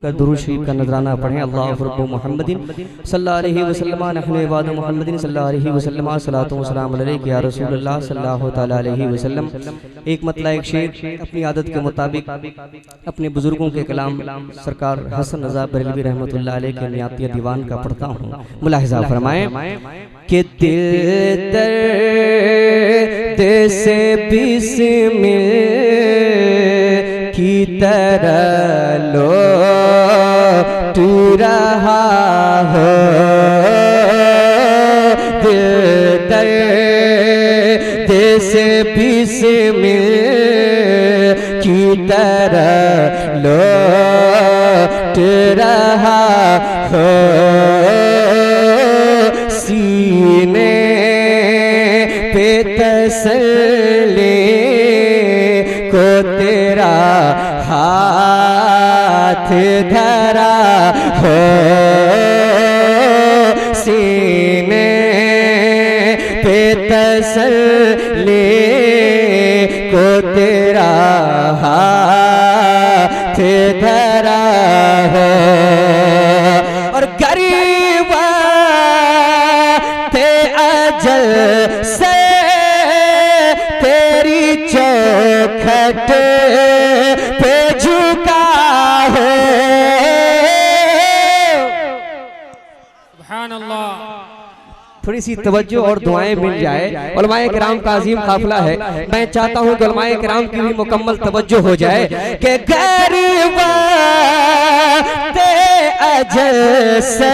का दुरूद शरीफ का नजराना पढ़ें। अल्लाह रब्बु मुहम्मदिन सल्लल्लाहु अलैहि वसल्लम नहनु इबादु मुहम्मदिन सल्लल्लाहु अलैहि वसल्लम सलातु व सलाम अलैका या रसूलल्लाह सल्लल्लाहु तआला अलैहि वसल्लम। एक मतला एक शेर अपनी आदत के मुताबिक अपने बुजुर्गों के कलाम सरकार हसन रज़ा बरेलवी रहमतुल्लाह अलैह के नियातिया दीवान का पढ़ता हूँ। मुलाहिज़ा फरमाएं कि दिल दर्द से बिस्मिल की तरह लो तू रहा हो, दिल दर्द से बिस्मिल की तरह लौट रहा हो, सीने पे तसल्ली को तेरा हाथ धरा हो, सीने पे तसल्ली को तेरा हाथ धरा हो। और गरीब थे अजल से तेरी चौखट पे झुका है। सुभान अल्लाह। थोड़ी सी तवज्जो और दुआएं मिल जाए। उलमाए किराम का अजीम काफिला है, मैं चाहता हूं कि उलमाए किराम की भी मुकम्मल तवज्जो हो जाए कि गरीब ते अजल से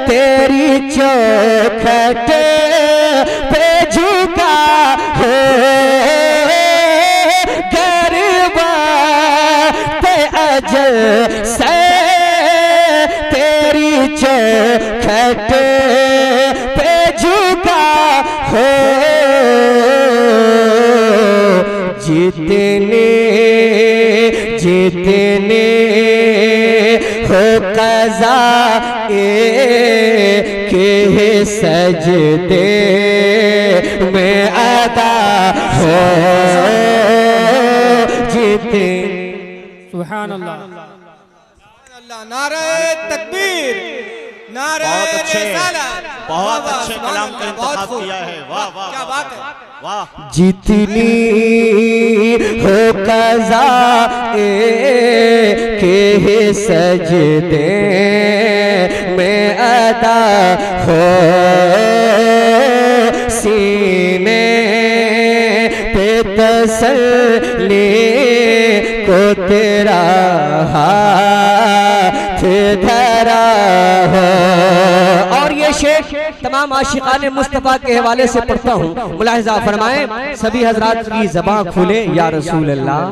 तेरी चौखट पे झुका है, गरीब ते अजल से तेरी चौखट पे झुका हो, जितने जितने हो कज़ा के सजदे में अदा हो, जितने सुभान अल्लाह। नारे तकबीर, नारे रिसालत। बहुत अच्छे कलाम का इंतखाब किया है। वाह वाह, क्या बात है, वाह। जितनी हो कज़ा के सजदे में अदा हो, सीने पे तसल्ली को तेरा हाथ धरा हो। और ये शेर तमाम आशिकाने मुस्तफ़ा के हवाले से पढ़ता हूँ। मुलाहिज़ा फरमाएं सभी हजरात की ज़बान खुले या रसूल अल्लाह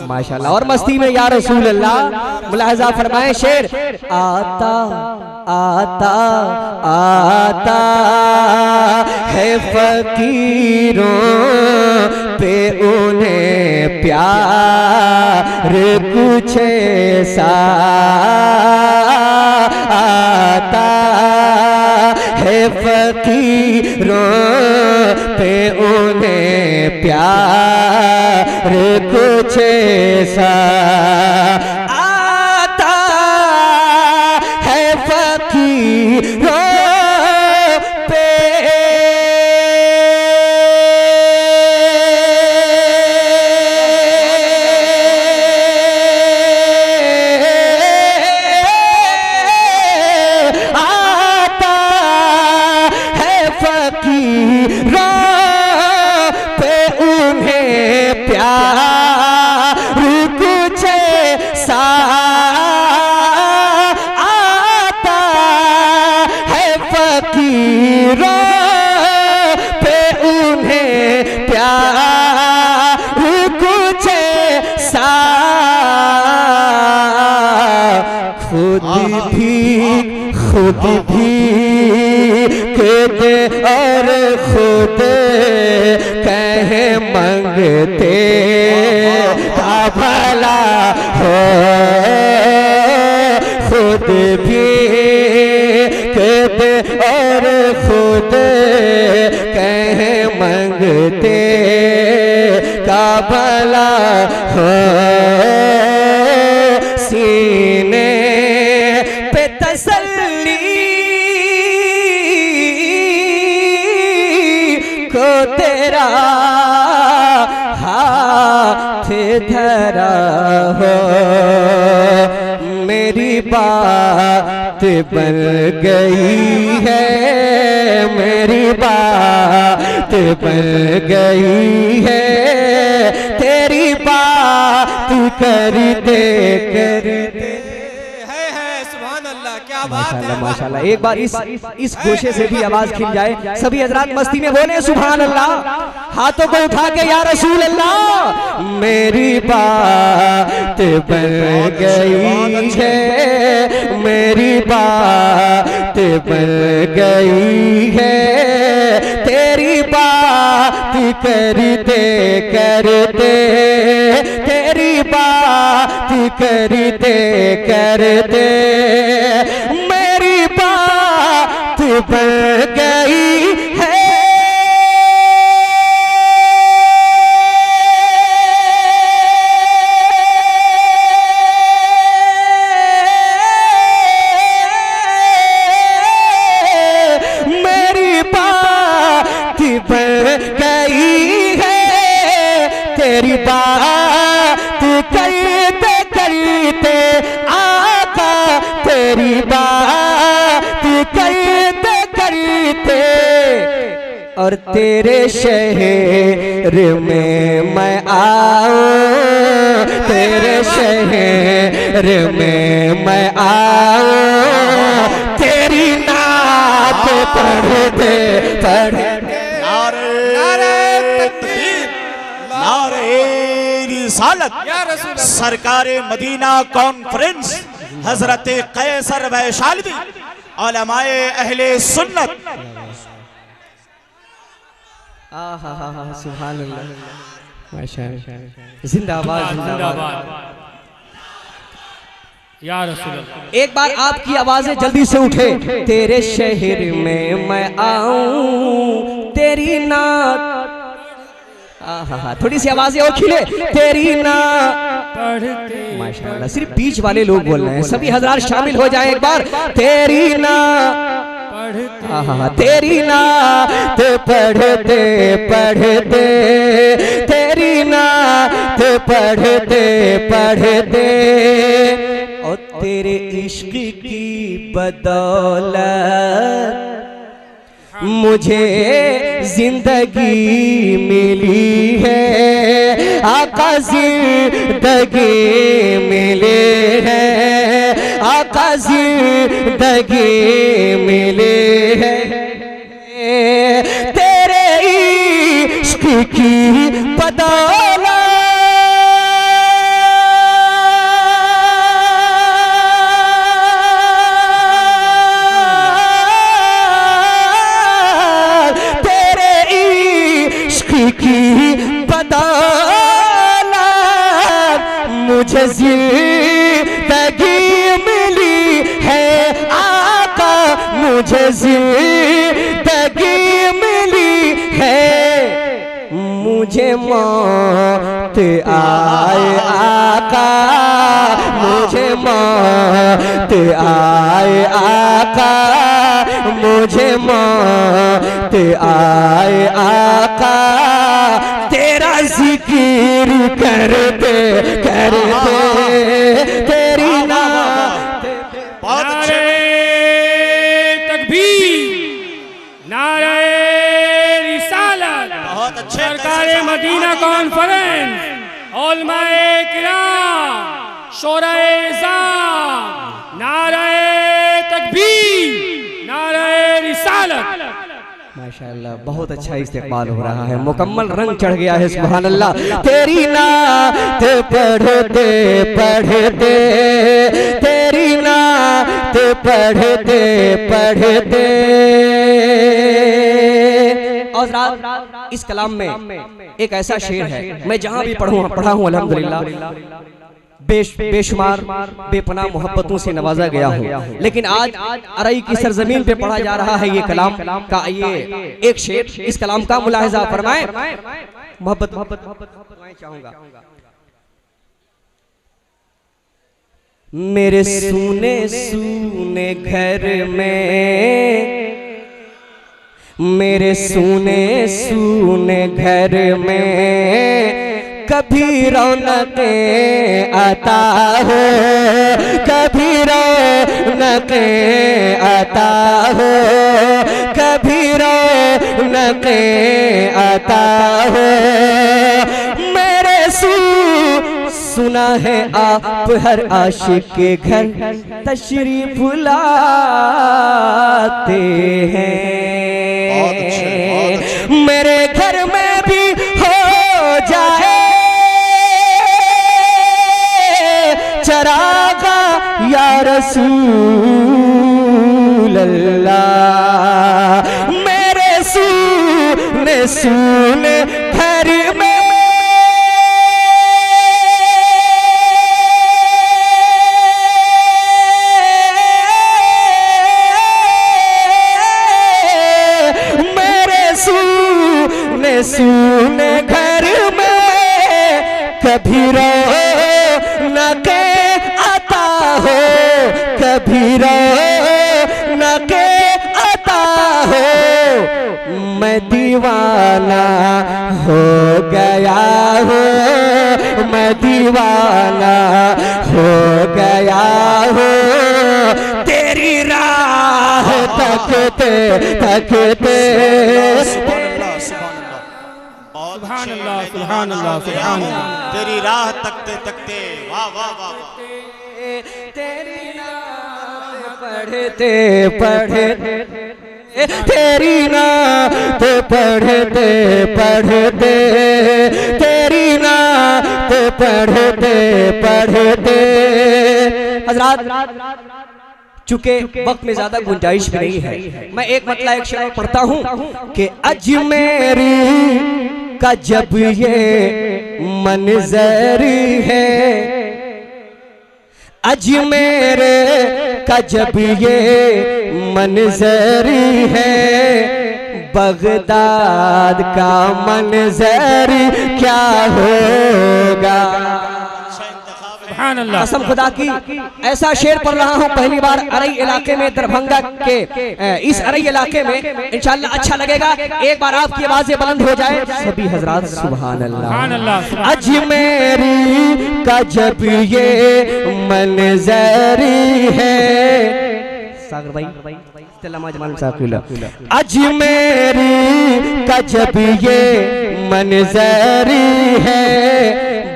माशाल्लाह, और मस्ती में या रसूल अल्लाह। मुलाहिज़ा फरमाएं शेर आता आता आता है फकीरों पे उन्हें प्यार कुछ ऐसा आता है, फकीरों पे उन्हें प्यार कुछ ऐसा आता है, फकीरों पे खुद भी कहते और खुद कहे मंगते का भला हो, खुद भी कहते और खुद कहे मंगते का भला हो, मेरी बात बन गई है, मेरी बात बन गई है, तेरी बात करते करते। माशाअल्लाह माशाअल्लाह। एक बार इस गोशे से भी आवाज खिल जाए, सभी हजरात मस्ती में बोले सुभान अल्लाह, हाथों को उठा के या रसूल अल्लाह। मेरी बात बन गई है, मेरी बात बन गई है, तेरी बात करते करते, तेरी बात करते करते मेरी बात बन गई है। मेरी बात बन गई है, तेरी बात करते करते आका, तेरी बात करते करते। और तेरे शहर में मैं आऊं, तेरे शहर में मैं आऊं, तेरी नात पढ़ते पढ़ते। नारे तकबीर, नारे रिसालत। सरकारे मदीना कॉन्फ्रेंस हजरत कैसर वैशालवी उलमाए अहले सुन्नत। सुभान अल्लाह माशाअल्लाह, जिंदाबाद जिंदाबाद या रसूल अल्लाह। एक बार आपकी आवाजें जल्दी से उठे। तेरे शहर में मैं आऊं, तेरी नात, थोड़ी सी आवाजें और खिले, तेरी नात माशाअल्लाह। सिर्फ बीच वाले लोग बोल रहे हैं, सभी हजरात शामिल हो जाएं एक बार। तेरी नात, तेरी नात पढ़ते पढ़ते, तेरी नात पढ़ते पढ़ते, और तेरे इश्क की बदौलत मुझे जिंदगी मिली है, आका जिंदगी मिले है, आका जिंदगी मिले है, तेरे इश्क की बदौलत। की बदौलत मुझे जिंदगी मिली है, आका मुझे जिंदगी मिली है, मुझे मौत आए आका, मुझे मौत आए आका, मुझे मौत आए आका, तेरा जिक्र करते करते, तेरी नात। नारे तकबीर, नारे रिसालत। बहुत अच्छे सरकारे मदीना कॉन्फ्रेंस, उलमाए किराम, शोराए इज़्ज़ाम, नारे तकबीर, नारे रिसालत। माशाअल्लाह, बहुत अच्छा इस्तेमाल हो रहा है, मुकम्मल रंग चढ़ गया है। सुभान अल्लाह। तेरी नात पढ़ते पढ़ते, तेरी नात पढ़ते पढ़ते। और रात इस कलाम में एक ऐसा शेर है, मैं जहां भी पढ़ा हूं अल्हम्दुलिल्लाह बेशुमार बेपनाह मोहब्बतों से नवाजा गया हूँ, लेकिन आज अरई की सरजमीन पे पढ़ा जा रहा है ये कलाम का ये एक शेर। इस कलाम का मुलाहिजा फरमाएं, मोहब्बत चाहूंगा। मेरे सूने सूने घर में, मेरे सूने सूने घर में कभी रौनकें आता है, कभी रौनके अता हो, कभी रौनके अता हो। मेरे सुना है आप हर आशिक के घर तशरीफ लाते हैं। मेरे घर में भी हो जाए चरागा या रसूल अल्लाह। मेरे सुने घर में सुने घर में कभी रौनके अता हो, कभी रौनके अता हो। मैं दीवाना हो गया हूँ, मैं दीवाना हो गया हूँ। तेरी राह तकते तकते सुभान अल्लाह, सुभान अल्लाह, सुभान अल्लाह। तेरी राह तकते तकते वाह वाह वाह वाह। तेरी नात पढ़ते पढ़ते, तेरी नात पढ़ते पढ़ते, तेरी नात पढ़ते पढ़ते। हज़रात, चूंकि वक्त में ज्यादा गुंजाइश भी नहीं है, मैं एक मतला एक शेर पढ़ता हूँ कि अजमेरी का जब ये मंजर है, अजमेर का जब ये मंजर है, बगदाद का मंजर क्या होगा। कसम खुदा की ऐसा शेर पढ़ रहा हूँ पहली बार अरई इलाके में, दरभंगा के इस अरई इलाके में। इंशाअल्लाह अच्छा लगेगा, एक बार आपकी आवाजें बुलंद हो जाए सभी हजरात। सुभान अल्लाह। अजमेरी का जब ये मंजरी है, सागर भाई अजमेरी का जब ये मंजरी है,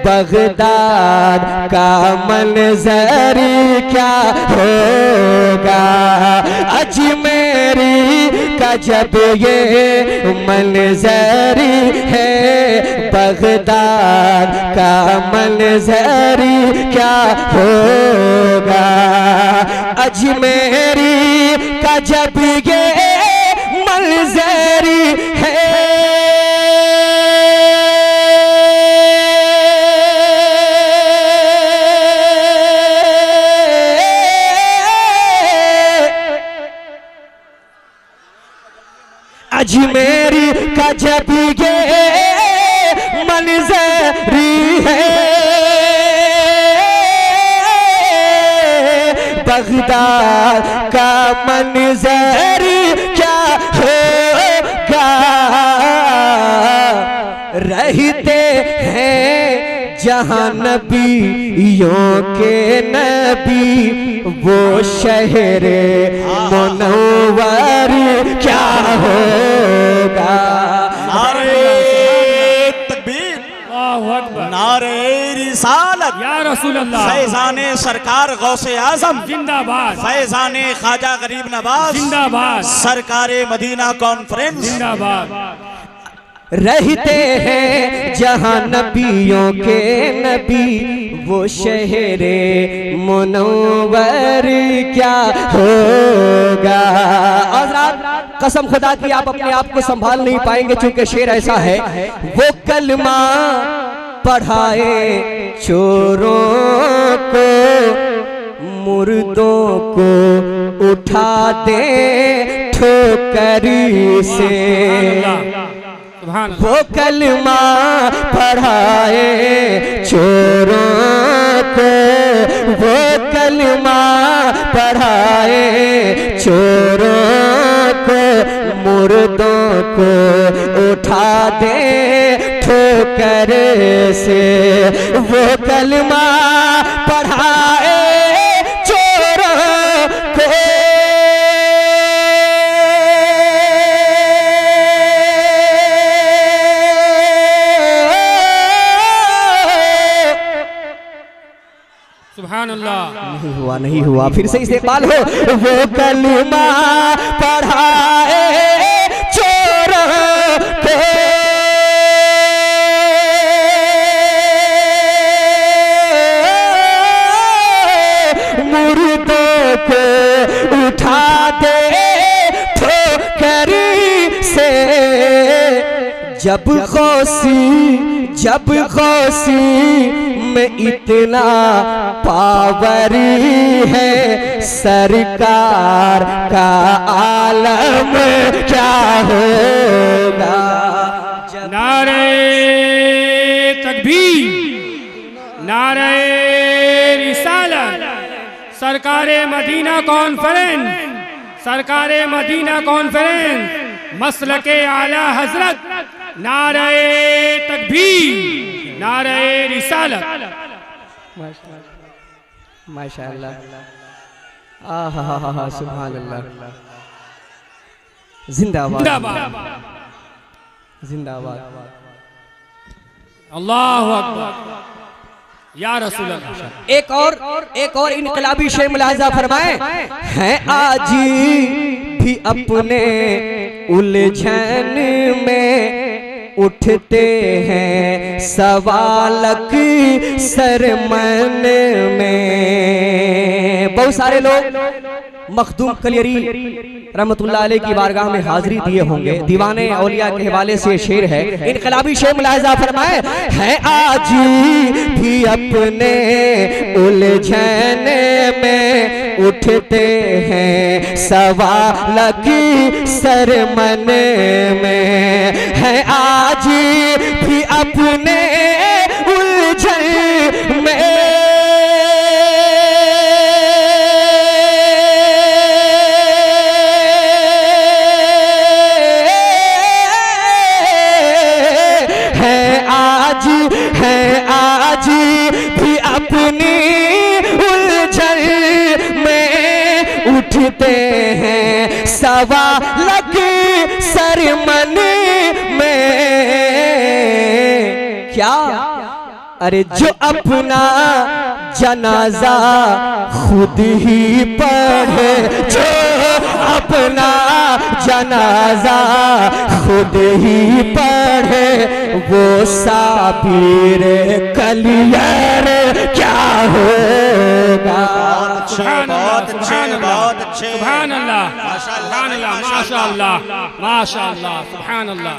बगदाद का मंजरी क्या होगा। अजमेरी का जब ये मंजरी है, बगदाद का मंजरी क्या होगा। अजमेरी का जब ये मंजरी है, अजमेरी का जब ये मंजरी है, बगदाद का मंजरी क्या होगा। रहते हैं जहाँ नबियों के नबी, वो शहरे मुनव्वर क्या होगा। नारे तकबीर, नारे रिसालत, या रसूल अल्लाह। फैजाने सरकार गौसे आजम जिंदाबाद, फैजाने ख्वाजा गरीब नवाज जिंदाबाद, सरकारे मदीना कॉन्फ्रेंस जिंदाबाद। रहते हैं जहाँ नबियों के नबी, वो शहरे मुनव्वर क्या होगा। हज़रात, कसम खुदा की आप अपने आप को संभाल नहीं पाएंगे, चूंकि शेर ऐसा है। वो कलमा पढ़ाए चोरों को, मुर्दों को उठा दे ठोकरी से। वो कलमा पढ़ाए चोरों को, वो कलमा पढ़ाए चोरों को, मुर्दों को उठा दे ठोकर से। वो कलमा पढ़ाए चोरों को, नहीं हुआ, नहीं हुआ, फिर से इस्तेमाल हो। वो कलमा पढ़ाए चोर को, मुर्दों को उठा दे ठोकरी से, जब गौसी में इतना पावरी है, सरकार का आलम क्या होगा। नारे तकबीर, नारे रिसालत, सरकारे मदीना कॉन्फ्रेंस, सरकारे मदीना कॉन्फ्रेंस, मसलके आला हजरत, नारे तकबीर, नारे रिसालत। माशाअल्लाह, आहा सुभान अल्लाह, जिंदाबाद जिंदाबाद, अल्लाहु अकबर, या रसूल अल्लाह। एक और इनकलाबी शेर मुलाहिजा फरमाए हैं, आज भी अपने उलझन में उठते हैं सवालक सरमन में। बहुत सारे लोग मखदूम कलियरी रहमतुल्लाह अलैह की बारगाह में हाजिरी दिए होंगे। दीवाने औलिया के हवाले से शेर है, इनकलाबी शेर मुलाहिजा फरमाए हैं, आज भी अपने उलझन में उठते हैं सवालक सरमन में, है आज भी अपने उलझन में उठते हैं सवालक सरमन में। क्या? अरे जो अपना जनाजा खुद ही पढ़े, जो अपना जनाजा खुद ही पढ़े, वो साबिर कलियर क्या होगा। बहुत अच्छे, बहुत अच्छे, सुभान अल्लाह, सुभान अल्लाह, माशाअल्लाह, माशाअल्लाह, सुभान अल्लाह।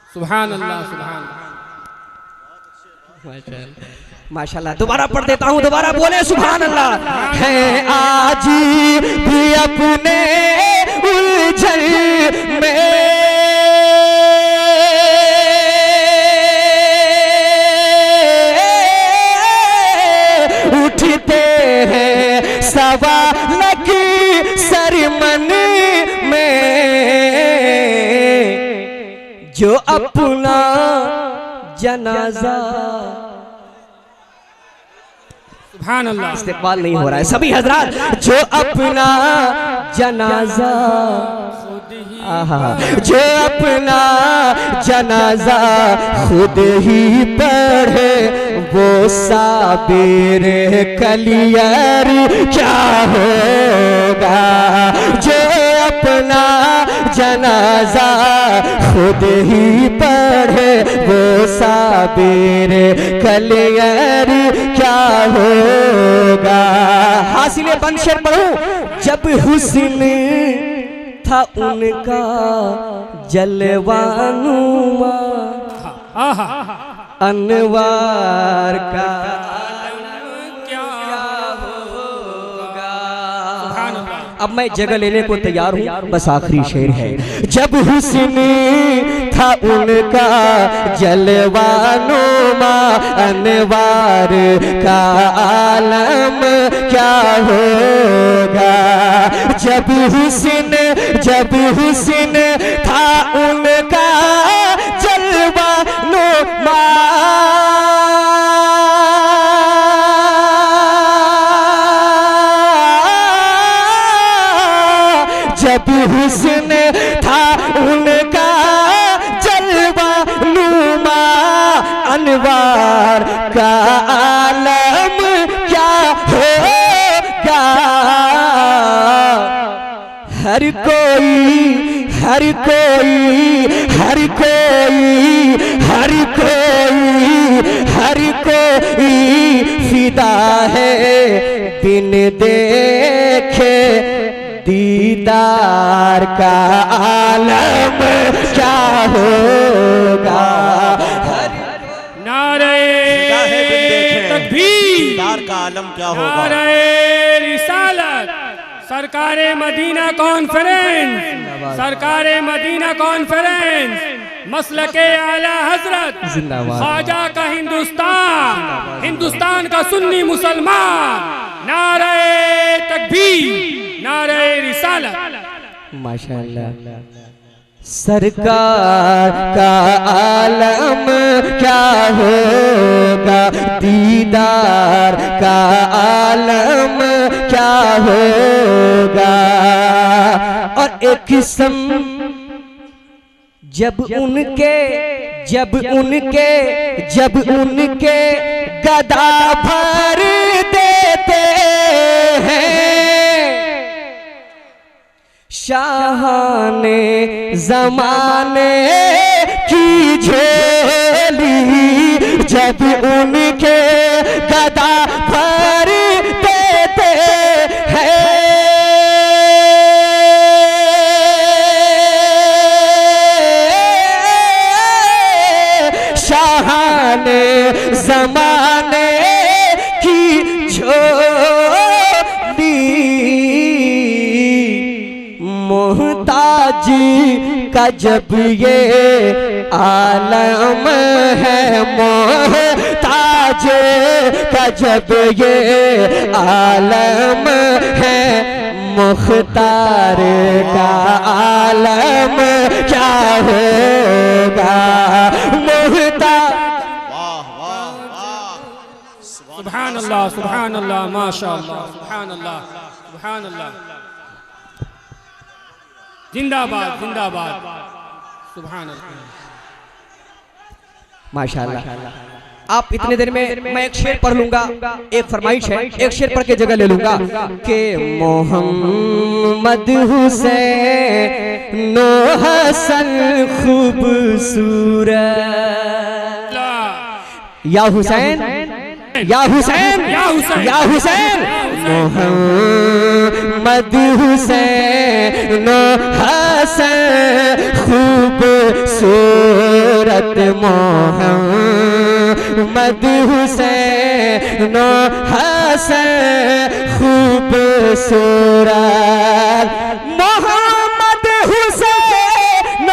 सुभान अल्लाह, सुभान माशाअल्लाह। दोबारा पढ़ देता हूँ, दोबारा बोले सुभान अल्लाह। है आज भी अपने उलझन में उठते हैं सवालक सरमन में, जो अपना जनाजा। सुभान अल्लाह। इस्तेमाल नहीं हो रहा है सभी हजरात। जो अपना जनाजा, जो अपना जनाजा खुद ही पढ़े, वो साबिर कलियर क्या होगा। जो अपना जनाजा खुद ही पढ़े, वो साबिर कलियर क्या होगा। हासिले बंद शेर पढ़ूं। जब हुस्न था उनका जलवानुमा, अनवार का अब मैं जगह लेने को तैयार हूँ, बस आखिरी शेर है। जब हुस्न था उनका जलवानुमा, अनवार का आलम क्या होगा। जब हुस्न था उनका जलवानुमा, जब हुस्न था उनका जलवा नुमा, अनवार का आलम क्या होगा। हर कोई हर कोई हर कोई हर कोई हर कोई फिदा है बिन देखे दीदार का आलम क्या होगा। नारे तकबीर, दीदार का आलम क्या होगा। नारे रिसालत, सरकारे मदीना कॉन्फ्रेंस, सरकारे मदीना कॉन्फ्रेंस, मसलके आला हजरत, ख्वाजा का हिंदुस्तान, हिंदुस्तान का सुन्नी मुसलमान। नारे तकबीर, नारे रिसालत। माशाअल्लाह। सरकार का आलम क्या होगा, दीदार का आलम क्या होगा। और एक किस्म जब उनके गदा भर देते हैं शाहाने ज़माने की झोली, जब उनके गदा भर देते हैं शाहाने ज़माने की झोली, मोहताजी का जब ये आलम है, मोहताज का जब ये आलम है, मुख्तार का आलम क्या होगा। मुख्तार सुभान अल्लाह, सुभान अल्लाह, माशाअल्लाह, सुभान अल्लाह, सुभान अल्लाह। जिंदाबाद, जिंदाबाद, सुभान अल्लाह। माशाअल्लाह। आप इतने देर में मैं एक शेर पढ़ लूंगा, एक फरमाइश है, एक शेर पढ़ के जगह ले लूंगा कि मोहम्मद हुसैन हसन खूबसूरत, या हुसैन या हुसैन या हुसैन या हुसैन, मोहम्मद हुसैन हसन खूबसूरत, मोहम्मद हुसैन हसन खूबसूरत, मोहम्मद हुसैन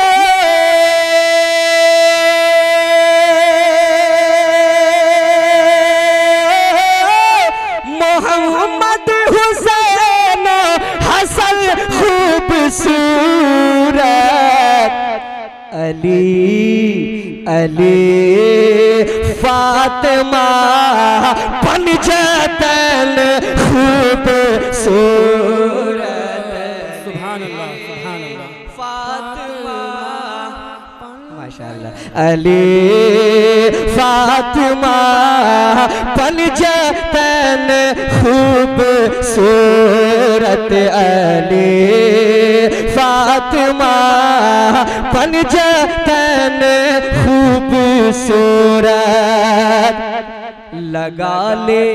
मोहम्मद हुसैन हसन खूबसूरत, अली अली फातिमा पंजतन खूबसूरत, सुभान अल्लाह, सुभान अल्लाह। फातिमा माशाअल्लाह, अली फातिमा पंजतन खूबसूरत, अली फातिमा पंजतन खूबसूरत, लगा ले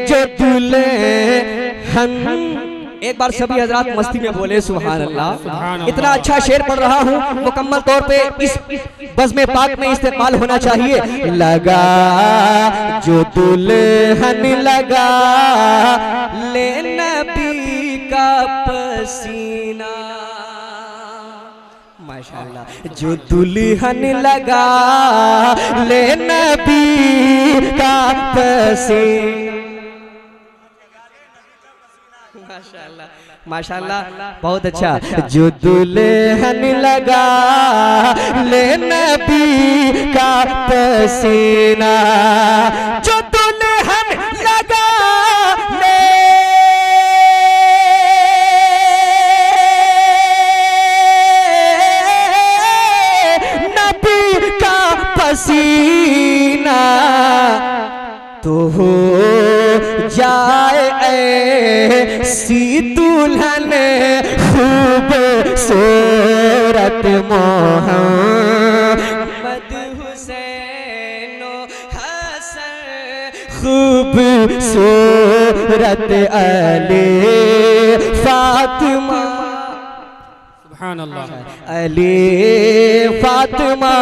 जो दुल्हन। एक बार सभी हजरात मस्ती में बोले सुभान अल्लाह। इतना अच्छा शेर पढ़ रहा हूँ, मुकम्मल तौर पे इस बज़्म पाक में इस्तेमाल होना चाहिए। लगा जो दुल्हन लगा ले नबी का पसीना, माशाअल्लाह, जो दुल्हन लगा ले नबी का पसीना। माशाअल्लाह, माशाअल्लाह, बहुत अच्छा। जो दुल्हन लगा ले नबी का पसीना, जो दुल्हन लगा ले नबी हसीना तो हो जाए ऐसी दुल्हन खूबसूरत मोहम्मद हुसैन हसन खूबसूरत अली फातिमा सुभान अल्लाह अली फातिमा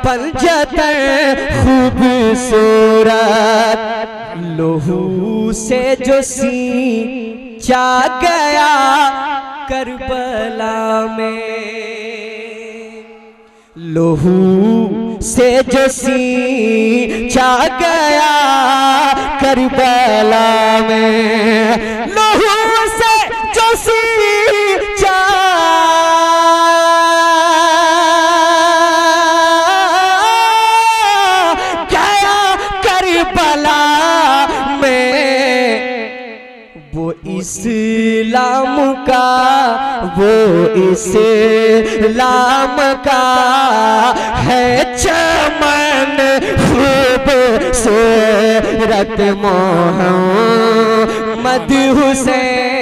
पंजतन खूबसूरत लोहू से जो सींचा गया करबला में लोहू से जो सींचा गया करबला में लोहू से जो सींचा इस्लाम का वो इस्लाम का है चमन खूबसूरत मोहम्मद हुसैन